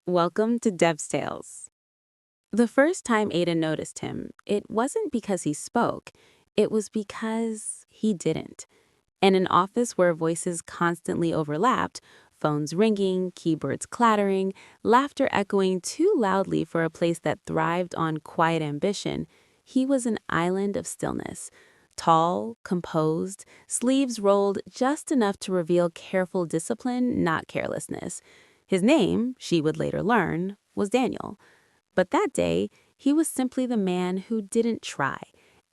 Welcome to Dev's Tales. The first time Ada noticed him, it wasn't because he spoke, it was because he didn't. In an office where voices constantly overlapped, phones ringing, keyboards clattering, laughter echoing too loudly for a place that thrived on quiet ambition, he was an island of stillness. Tall, composed, sleeves rolled just enough to reveal careful discipline, not carelessness. His name, she would later learn, was Daniel. But that day, he was simply the man who didn't try.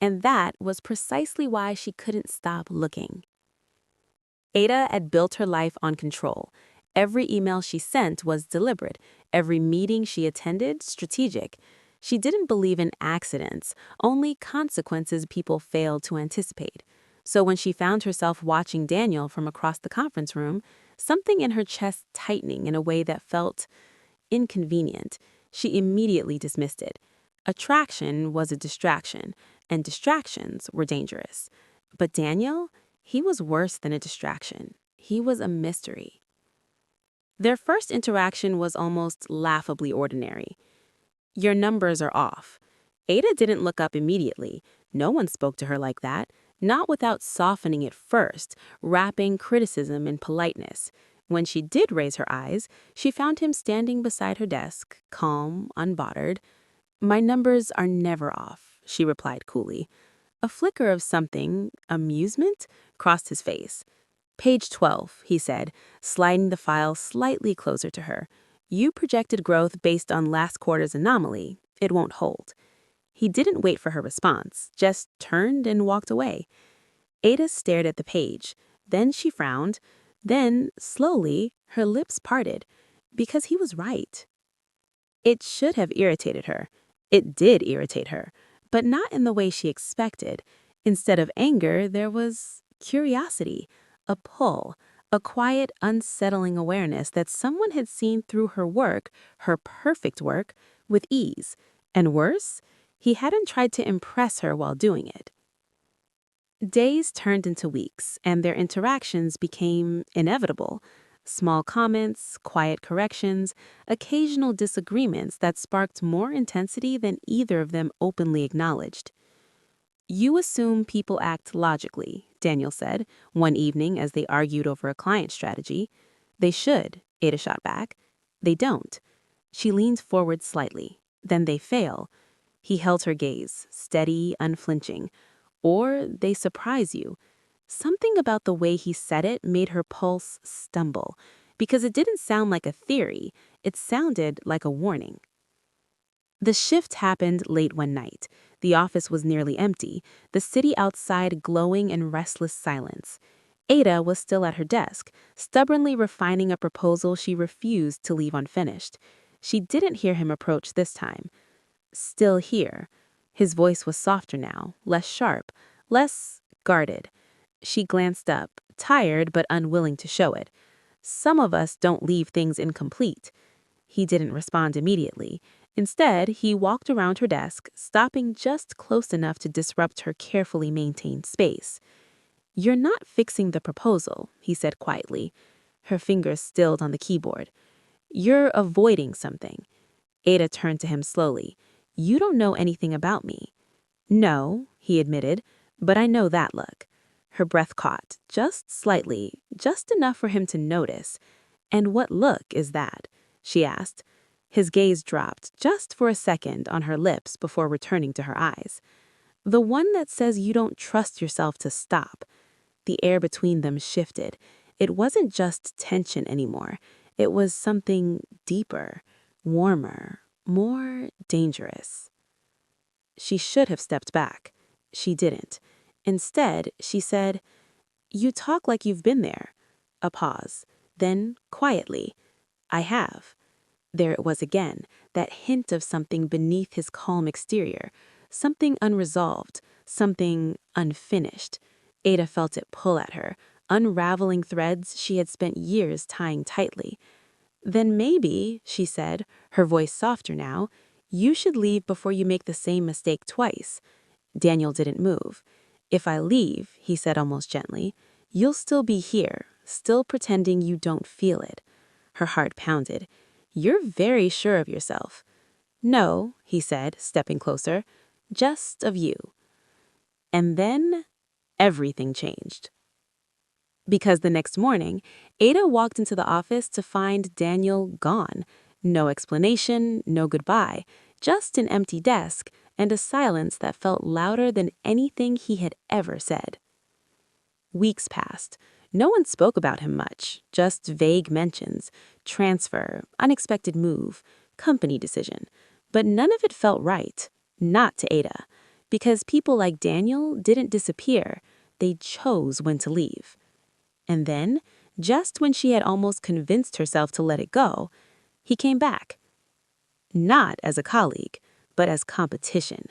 And that was precisely why she couldn't stop looking. Ada had built her life on control. Every email she sent was deliberate. Every meeting she attended, strategic. She didn't believe in accidents, only consequences people failed to anticipate. So when she found herself watching Daniel from across the conference room, something in her chest tightening in a way that felt inconvenient, she immediately dismissed it. Attraction was a distraction, and distractions were dangerous. But Daniel, he was worse than a distraction. He was a mystery. Their first interaction was almost laughably ordinary. "Your numbers are off." Ada didn't look up immediately. No one spoke to her like that, not without softening it first, wrapping criticism in politeness. When she did raise her eyes, she found him standing beside her desk, calm, unbothered. "My numbers are never off," she replied coolly. A flicker of something, amusement, crossed his face. "Page 12, he said, sliding the file slightly closer to her. "You projected growth based on last quarter's anomaly. It won't hold." He didn't wait for her response, just turned and walked away. Ada stared at the page. Then she frowned. Then, slowly, her lips parted. Because he was right. It should have irritated her. It did irritate her, but not in the way she expected. Instead of anger, there was curiosity, a pull, a quiet, unsettling awareness that someone had seen through her work, her perfect work, with ease. And worse, he hadn't tried to impress her while doing it. Days turned into weeks, and their interactions became inevitable. Small comments, quiet corrections, occasional disagreements that sparked more intensity than either of them openly acknowledged. "You assume people act logically," Daniel said, one evening as they argued over a client strategy. "They should," Ada shot back. "They don't." She leaned forward slightly. "Then they fail." He held her gaze, steady, unflinching. "Or they surprise you." Something about the way he said it made her pulse stumble, because it didn't sound like a theory, it sounded like a warning. The shift happened late one night. The office was nearly empty, the city outside glowing in restless silence. Ada was still at her desk, stubbornly refining a proposal she refused to leave unfinished. She didn't hear him approach this time. "Still here." His voice was softer now, less sharp, less guarded. She glanced up, tired but unwilling to show it. "Some of us don't leave things incomplete." He didn't respond immediately. Instead, he walked around her desk, stopping just close enough to disrupt her carefully maintained space. "You're not fixing the proposal," he said quietly. Her fingers stilled on the keyboard. "You're avoiding something." Ada turned to him slowly. "You don't know anything about me." "No," he admitted, "but I know that look." Her breath caught, just slightly, just enough for him to notice. "And what look is that?" she asked. His gaze dropped just for a second on her lips before returning to her eyes. "The one that says you don't trust yourself to stop." The air between them shifted. It wasn't just tension anymore. It was something deeper, warmer, more dangerous. She should have stepped back. She didn't. Instead, she said, "You talk like you've been there." A pause. Then, quietly, "I have." There it was again, that hint of something beneath his calm exterior, something unresolved, something unfinished. Ada felt it pull at her, unraveling threads she had spent years tying tightly. "Then maybe," she said, her voice softer now, "you should leave before you make the same mistake twice." Daniel didn't move. "If I leave," he said almost gently, "you'll still be here, still pretending you don't feel it." Her heart pounded. "You're very sure of yourself." "No," he said, stepping closer, "just of you." And then everything changed. Because the next morning, Ada walked into the office to find Daniel gone. No explanation, no goodbye, just an empty desk and a silence that felt louder than anything he had ever said. Weeks passed. No one spoke about him much, just vague mentions, transfer, unexpected move, company decision. But none of it felt right, not to Ada, because people like Daniel didn't disappear, they chose when to leave. And then, just when she had almost convinced herself to let it go, he came back. Not as a colleague, but as competition.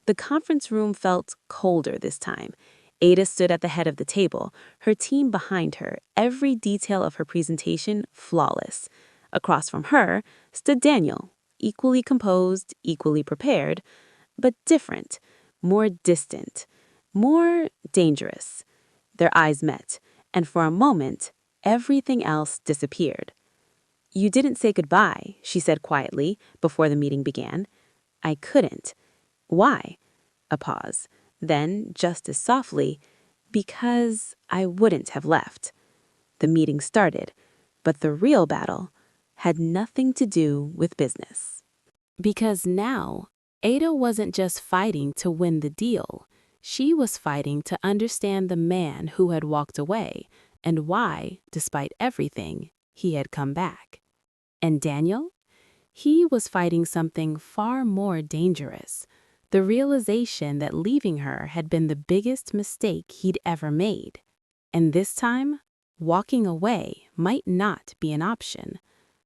The conference room felt colder this time. Ada stood at the head of the table, her team behind her, every detail of her presentation flawless. Across from her stood Daniel, equally composed, equally prepared, but different, more distant, more dangerous. Their eyes met, and for a moment, everything else disappeared. "You didn't say goodbye," she said quietly before the meeting began. "I couldn't." "Why?" A pause. Then, just as softly, "Because I wouldn't have left." The meeting started, but the real battle had nothing to do with business. Because now, Ada wasn't just fighting to win the deal. She was fighting to understand the man who had walked away and why, despite everything, he had come back. And Daniel? He was fighting something far more dangerous. The realization that leaving her had been the biggest mistake he'd ever made. And this time, walking away might not be an option.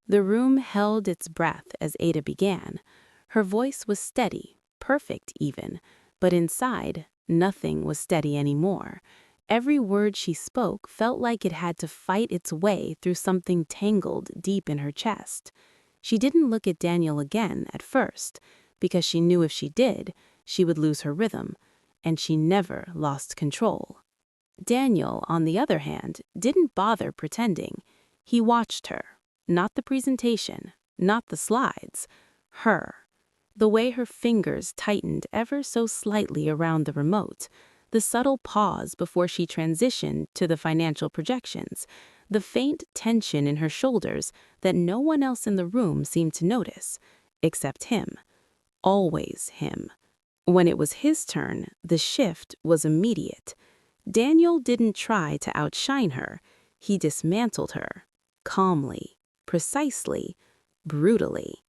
The room held its breath as Ada began. Her voice was steady, perfect even, but inside, nothing was steady anymore. Every word she spoke felt like it had to fight its way through something tangled deep in her chest. She didn't look at Daniel again at first, because she knew if she did, she would lose her rhythm, and she never lost control. Daniel, on the other hand, didn't bother pretending. He watched her. Not the presentation, not the slides, her. The way her fingers tightened ever so slightly around the remote, the subtle pause before she transitioned to the financial projections, the faint tension in her shoulders that no one else in the room seemed to notice, except him. Always him. When it was his turn, the shift was immediate. Daniel didn't try to outshine her. He dismantled her, calmly, precisely, brutally.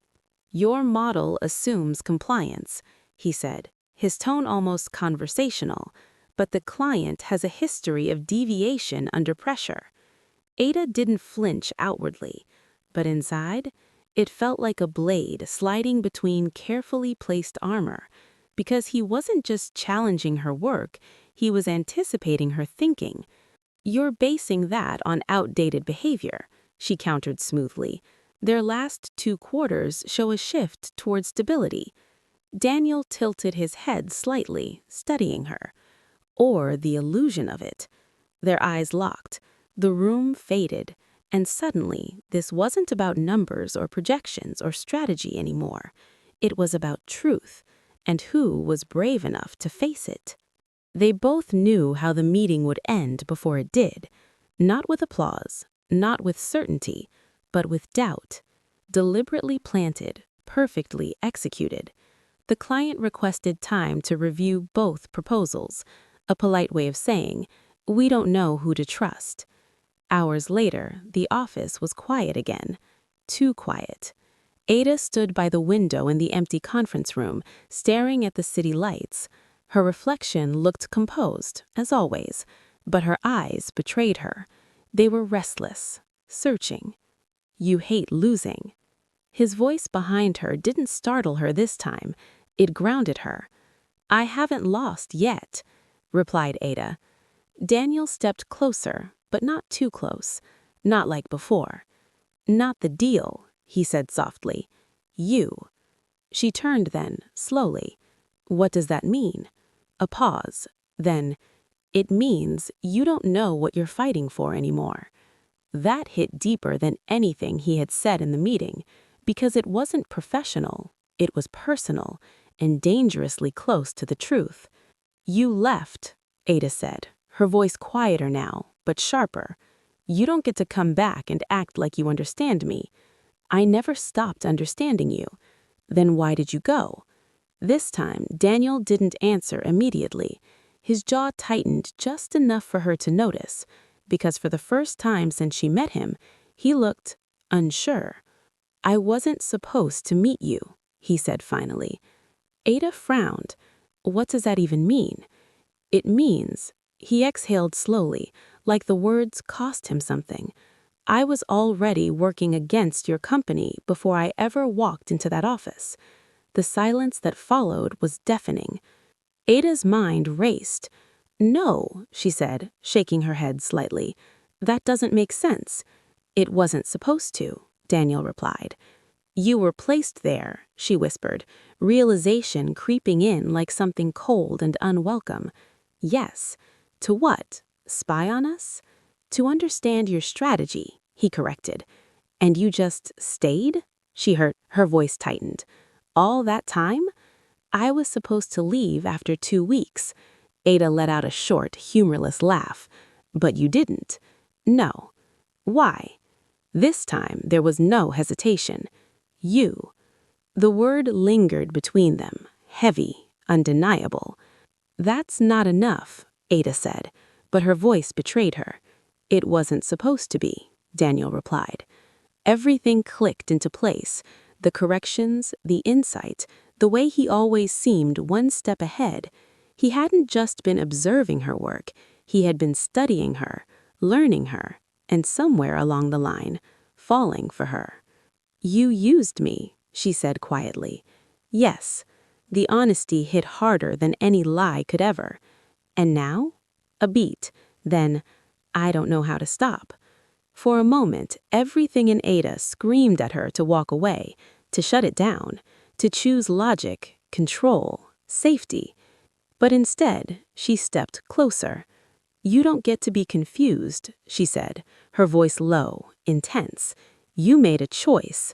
"Your model assumes compliance," he said, his tone almost conversational, "but the client has a history of deviation under pressure." Ada didn't flinch outwardly, but inside, it felt like a blade sliding between carefully placed armor, because he wasn't just challenging her work, he was anticipating her thinking. "You're basing that on outdated behavior," she countered smoothly. "Their last 2 quarters show a shift toward stability." Daniel tilted his head slightly, studying her. Or the illusion of it. Their eyes locked. The room faded. And suddenly, this wasn't about numbers or projections or strategy anymore. It was about truth, and who was brave enough to face it. They both knew how the meeting would end before it did. Not with applause, not with certainty, but with doubt. Deliberately planted, perfectly executed. The client requested time to review both proposals, a polite way of saying, "We don't know who to trust." Hours later, the office was quiet again. Too quiet. Ada stood by the window in the empty conference room, staring at the city lights. Her reflection looked composed, as always, but her eyes betrayed her. They were restless, searching. "You hate losing." His voice behind her didn't startle her this time. It grounded her. "I haven't lost yet," replied Ada. Daniel stepped closer, but not too close. Not like before. "Not the deal," he said softly. "You." She turned then, slowly. "What does that mean?" A pause. Then, "It means you don't know what you're fighting for anymore." That hit deeper than anything he had said in the meeting, because it wasn't professional, it was personal, and dangerously close to the truth. "You left," Ada said, her voice quieter now, but sharper. "You don't get to come back and act like you understand me. I never stopped understanding you. Then why did you go?" This time, Daniel didn't answer immediately. His jaw tightened just enough for her to notice, because for the first time since she met him, he looked unsure. "I wasn't supposed to meet you," he said finally. Ada frowned. What does that even mean? "It means," he exhaled slowly, like the words cost him something, "I was already working against your company before I ever walked into that office." The silence that followed was deafening. Ada's mind raced. "No," she said, shaking her head slightly. "That doesn't make sense." "It wasn't supposed to," Daniel replied. "You were placed there," she whispered, realization creeping in like something cold and unwelcome. "Yes. To what? Spy on us?" "To understand your strategy," he corrected. "And you just stayed?" She heard her voice tightened. "All that time?" "I was supposed to leave after 2 weeks." Ada let out a short, humorless laugh. "But you didn't." "No." "Why?" This time there was no hesitation. "You." The word lingered between them, heavy, undeniable. "That's not enough," Ada said, but her voice betrayed her. "It wasn't supposed to be," Daniel replied. Everything clicked into place. The corrections, the insight, the way he always seemed one step ahead. He hadn't just been observing her work, he had been studying her, learning her, and somewhere along the line, falling for her. "You used me," she said quietly. "Yes." The honesty hit harder than any lie could ever. "And now?" A beat, then, "I don't know how to stop." For a moment, everything in Ada screamed at her to walk away, to shut it down, to choose logic, control, safety. But instead, she stepped closer. "You don't get to be confused," she said, her voice low, intense. "You made a choice."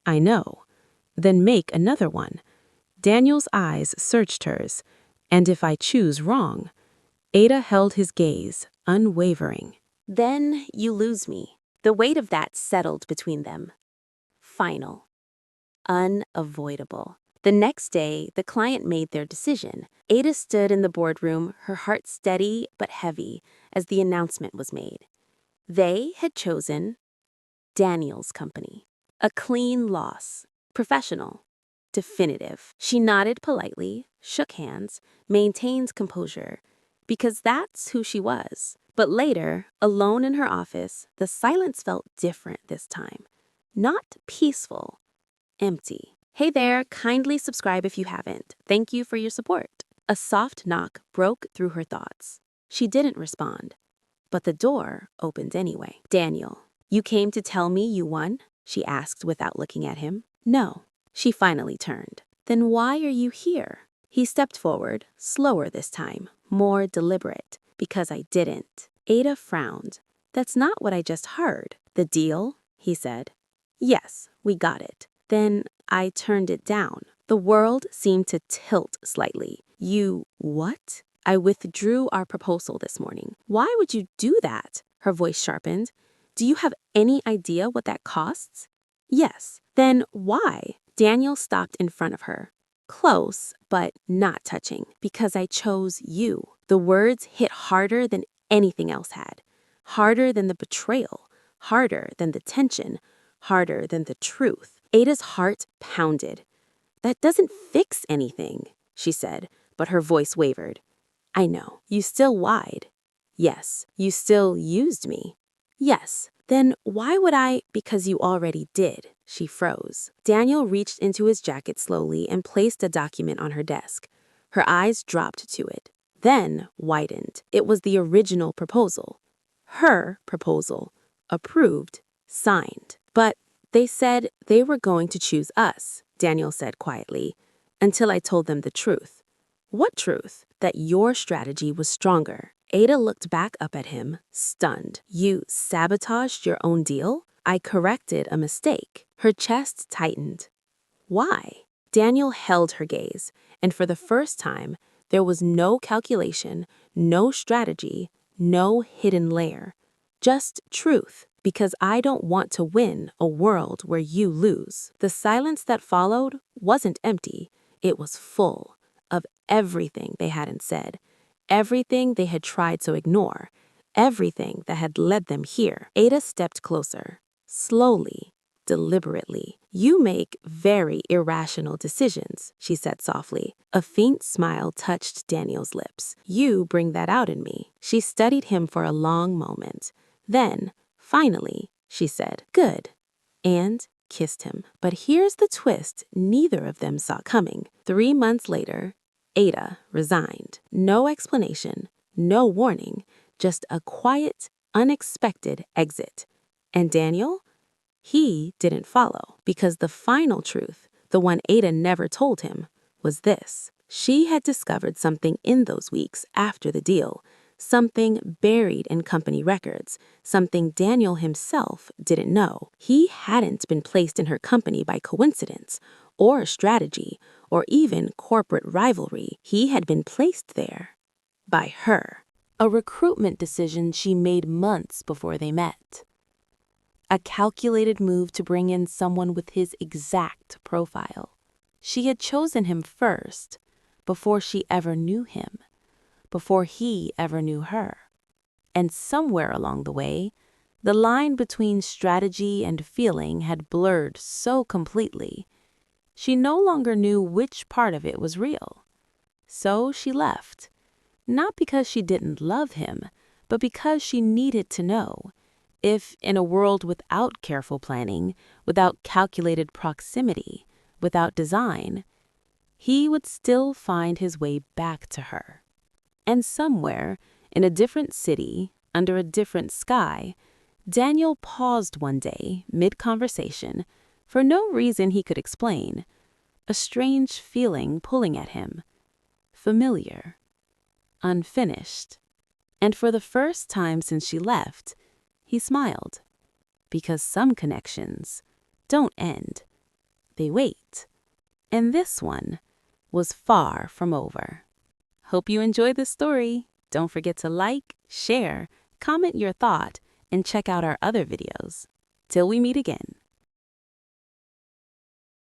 "I know." "Then make another one." Daniel's eyes searched hers. "And if I choose wrong?" Ada held his gaze, unwavering. "Then you lose me." The weight of that settled between them. Final. Unavoidable. The next day, the client made their decision. Ada stood in the boardroom, her heart steady but heavy, as the announcement was made. They had chosen Daniel's company. A clean loss. Professional. Definitive. She nodded politely, shook hands, maintained composure, because that's who she was. But later, alone in her office, the silence felt different this time. Not peaceful. Empty. "Hey there, kindly subscribe if you haven't. Thank you for your support." A soft knock broke through her thoughts. She didn't respond, but the door opened anyway. "Daniel, you came to tell me you won?" she asked without looking at him. "No." She finally turned. "Then why are you here?" He stepped forward, slower this time, more deliberate. "Because I didn't." Ada frowned. "That's not what I just heard." "The deal?" he said. "Yes, we got it." "Then I turned it down." The world seemed to tilt slightly. "You what?" "I withdrew our proposal this morning." "Why would you do that?" Her voice sharpened. "Do you have any idea what that costs?" "Yes." "Then why?" Daniel stopped in front of her. Close, but not touching. "Because I chose you." The words hit harder than anything else had. Harder than the betrayal. Harder than the tension. Harder than the truth. Ada's heart pounded. "That doesn't fix anything," she said, but her voice wavered. "I know. You still lied." "Yes." "You still used me." "Yes." "Then why would I?" "Because you already did." She froze. Daniel reached into his jacket slowly and placed a document on her desk. Her eyes dropped to it, then widened. It was the original proposal. Her proposal. Approved. Signed. "But they said they were going to choose us," Daniel said quietly, "until I told them the truth." "What truth?" "That your strategy was stronger." Ada looked back up at him, stunned. You sabotaged your own deal? I corrected a mistake. Her chest tightened. Why? Daniel held her gaze, and for the first time, there was no calculation, no strategy, no hidden layer. Just truth, because I don't want to win a world where you lose. The silence that followed wasn't empty, it was full of everything they hadn't said, everything they had tried to ignore, everything that had led them here. Ada stepped closer, slowly, deliberately. You make very irrational decisions, she said softly. A faint smile touched Daniel's lips. You bring that out in me. She studied him for a long moment. Then, finally, she said, good, and kissed him. But here's the twist neither of them saw coming. 3 months later, Ada resigned. No explanation, no warning, just a quiet, unexpected exit. And Daniel? He didn't follow, because the final truth, the one Ada never told him, was this. She had discovered something in those weeks after the deal, something buried in company records, something Daniel himself didn't know. He hadn't been placed in her company by coincidence, or strategy, or even corporate rivalry. He had been placed there by her. A recruitment decision she made months before they met. A calculated move to bring in someone with his exact profile. She had chosen him first, before she ever knew him, before he ever knew her. And somewhere along the way, the line between strategy and feeling had blurred so completely, she no longer knew which part of it was real. So she left, not because she didn't love him, but because she needed to know if, in a world without careful planning, without calculated proximity, without design, he would still find his way back to her. And somewhere, in a different city, under a different sky, Daniel paused one day, mid-conversation, for no reason he could explain, a strange feeling pulling at him, familiar, unfinished. And for the first time since she left, he smiled, because some connections don't end, they wait. And this one was far from over. Hope you enjoyed this story. Don't forget to like, share, comment your thought, and check out our other videos. Till we meet again.